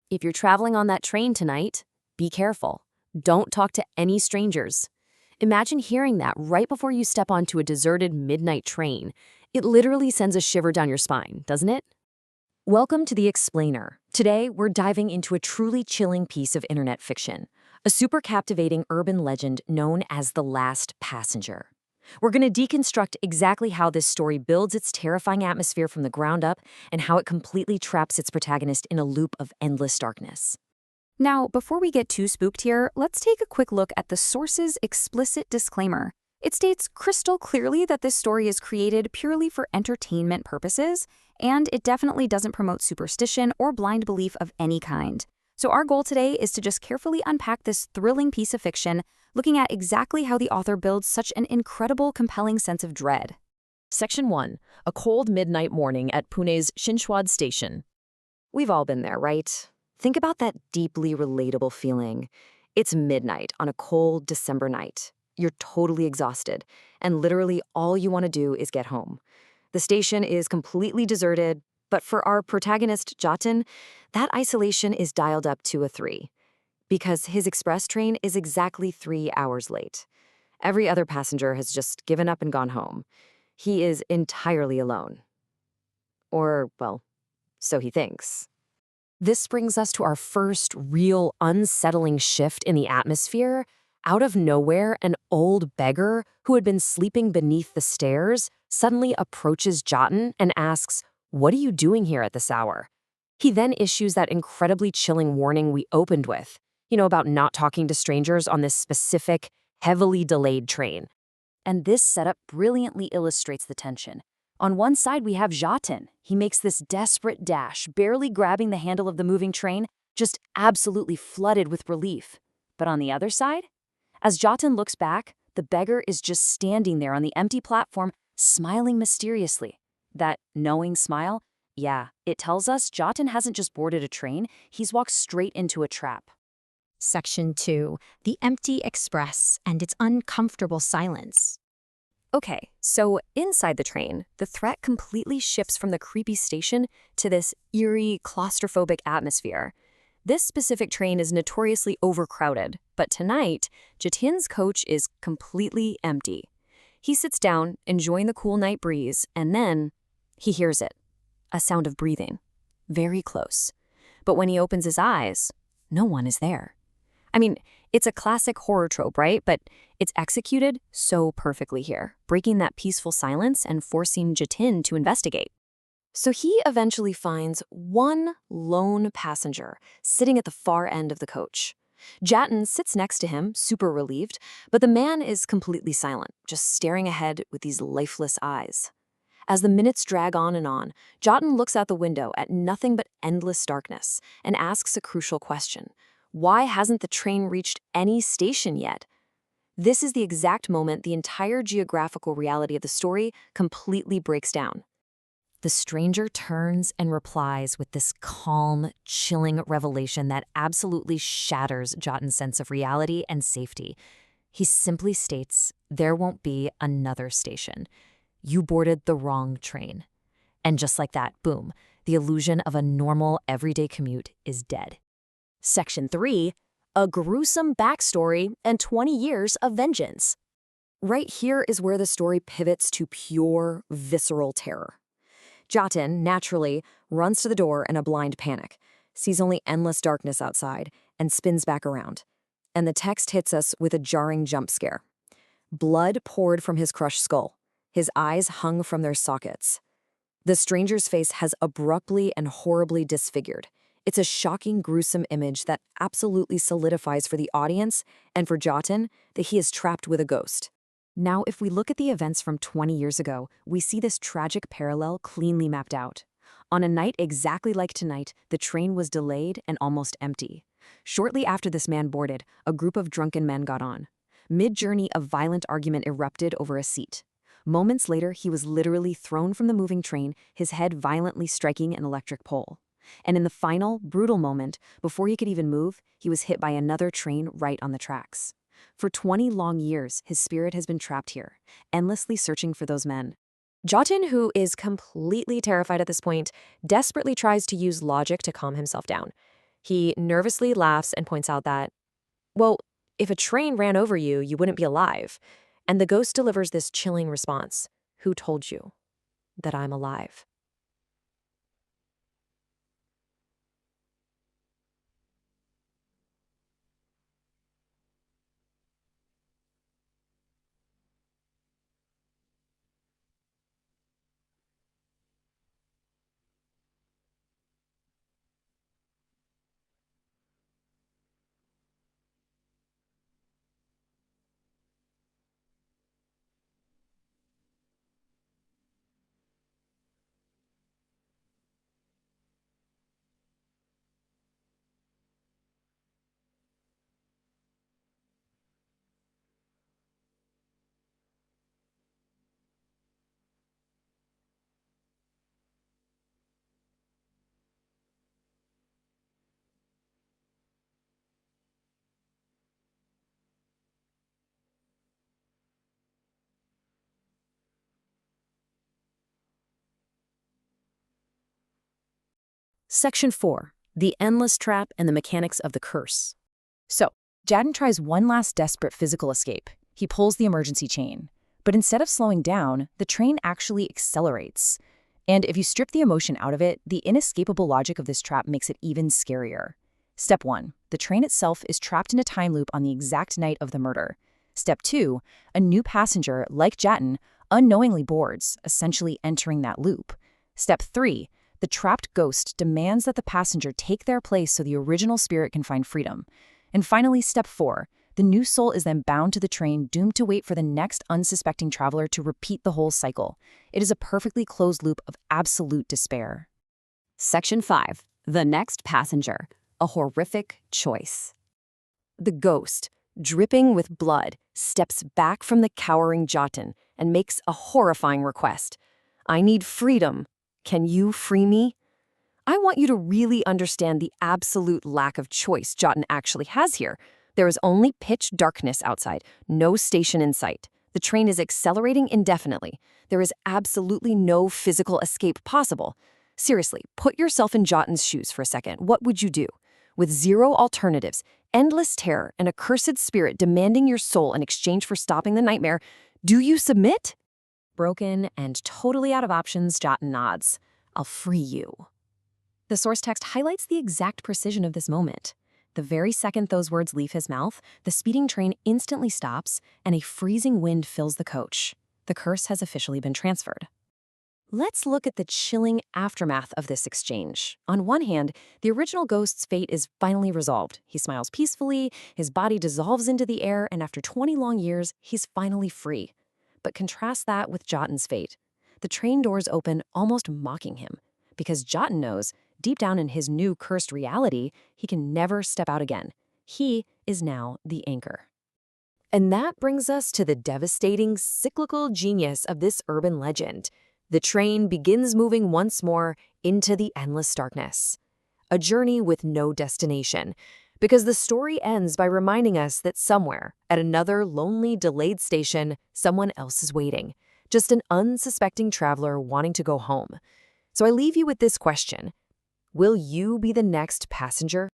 If you're traveling on that train tonight, be careful. Don't talk to any strangers. Imagine hearing that right before you step onto a deserted midnight train. It literally sends a shiver down your spine, doesn't it? Welcome to The Explainer. Today, we're diving into a truly chilling piece of internet fiction, a super captivating urban legend known as The Last Passenger. We're going to deconstruct exactly how this story builds its terrifying atmosphere from the ground up and how it completely traps its protagonist in a loop of endless darkness. Now, before we get too spooked here, let's take a quick look at the source's explicit disclaimer. It states crystal clearly that this story is created purely for entertainment purposes, and it definitely doesn't promote superstition or blind belief of any kind. So our goal today is to just carefully unpack this thrilling piece of fiction, looking at exactly how the author builds such an incredible, compelling sense of dread. Section 1. A cold midnight morning at Pune's Chinchwad station. We've all been there, right? Think about that deeply relatable feeling. It's midnight on a cold December night. You're totally exhausted, and literally all you want to do is get home. The station is completely deserted, but for our protagonist, Jatin, that isolation is dialed up to a 3, because his express train is exactly 3 hours late. Every other passenger has just given up and gone home. He is entirely alone. Or, well, so he thinks. This brings us to our first real unsettling shift in the atmosphere. Out of nowhere, an old beggar who had been sleeping beneath the stairs suddenly approaches Jatin and asks, "What are you doing here at this hour?" He then issues that incredibly chilling warning we opened with, about not talking to strangers on this specific, heavily delayed train. And this setup brilliantly illustrates the tension. On one side, we have Jatin. He makes this desperate dash, barely grabbing the handle of the moving train, just absolutely flooded with relief. But on the other side, as Jatin looks back, the beggar is just standing there on the empty platform, smiling mysteriously. That knowing smile, it tells us Jatin hasn't just boarded a train, he's walked straight into a trap. Section 2. The Empty Express and its Uncomfortable Silence. Okay, so inside the train, the threat completely shifts from the creepy station to this eerie, claustrophobic atmosphere. This specific train is notoriously overcrowded, but tonight, Jatin's coach is completely empty. He sits down, enjoying the cool night breeze, and then he hears it. A sound of breathing. Very close. But when he opens his eyes, no one is there. I mean, it's a classic horror trope, right? But it's executed so perfectly here, breaking that peaceful silence and forcing Jatin to investigate. So he eventually finds one lone passenger sitting at the far end of the coach. Jatin sits next to him, super relieved, but the man is completely silent, just staring ahead with these lifeless eyes. As the minutes drag on, Jatin looks out the window at nothing but endless darkness and asks a crucial question. Why hasn't the train reached any station yet? This is the exact moment the entire geographical reality of the story completely breaks down. The stranger turns and replies with this calm, chilling revelation that absolutely shatters Jatin's sense of reality and safety. He simply states, "There won't be another station. You boarded the wrong train." And just like that, boom, the illusion of a normal, everyday commute is dead. Section 3. A gruesome backstory and 20 years of vengeance. Right here is where the story pivots to pure, visceral terror. Jatin, naturally, runs to the door in a blind panic, sees only endless darkness outside, and spins back around. And the text hits us with a jarring jump scare. Blood poured from his crushed skull. His eyes hung from their sockets. The stranger's face has abruptly and horribly disfigured. It's a shocking, gruesome image that absolutely solidifies for the audience and for Jatin that he is trapped with a ghost. Now, if we look at the events from 20 years ago, we see this tragic parallel cleanly mapped out. On a night exactly like tonight, the train was delayed and almost empty. Shortly after this man boarded, a group of drunken men got on. Mid-journey, a violent argument erupted over a seat. Moments later, he was literally thrown from the moving train, his head violently striking an electric pole. And in the final, brutal moment, before he could even move, he was hit by another train right on the tracks. For 20 long years, his spirit has been trapped here, endlessly searching for those men. Jatin, who is completely terrified at this point, desperately tries to use logic to calm himself down. He nervously laughs and points out that, well, if a train ran over you, you wouldn't be alive. And the ghost delivers this chilling response. Who told you that I'm alive? Section 4. The Endless Trap and the Mechanics of the Curse. So, Jaden tries one last desperate physical escape. He pulls the emergency chain. But instead of slowing down, the train actually accelerates. And if you strip the emotion out of it, the inescapable logic of this trap makes it even scarier. Step 1. The train itself is trapped in a time loop on the exact night of the murder. Step 2. A new passenger, like Jatin, unknowingly boards, essentially entering that loop. Step 3. The trapped ghost demands that the passenger take their place so the original spirit can find freedom. And finally, step 4. The new soul is then bound to the train, doomed to wait for the next unsuspecting traveler to repeat the whole cycle. It is a perfectly closed loop of absolute despair. Section 5. The Next Passenger. A Horrific Choice. The ghost, dripping with blood, steps back from the cowering Jatin and makes a horrifying request. I need freedom. Can you free me? I want you to really understand the absolute lack of choice Jatin actually has here. There is only pitch darkness outside, no station in sight. The train is accelerating indefinitely. There is absolutely no physical escape possible. Seriously, put yourself in Jatin's shoes for a second. What would you do? With zero alternatives, endless terror, and a cursed spirit demanding your soul in exchange for stopping the nightmare, do you submit? Broken and totally out of options, Jatin nods. I'll free you. The source text highlights the exact precision of this moment. The very second those words leave his mouth, the speeding train instantly stops, and a freezing wind fills the coach. The curse has officially been transferred. Let's look at the chilling aftermath of this exchange. On one hand, the original ghost's fate is finally resolved. He smiles peacefully, his body dissolves into the air, and after 20 long years, he's finally free. But contrast that with Jatin's fate. The train doors open, almost mocking him, because Jatin knows, deep down in his new cursed reality, he can never step out again. He is now the anchor. And that brings us to the devastating, cyclical genius of this urban legend. The train begins moving once more into the endless darkness. A journey with no destination, because the story ends by reminding us that somewhere, at another lonely, delayed station, someone else is waiting. Just an unsuspecting traveler wanting to go home. So I leave you with this question. Will you be the next passenger?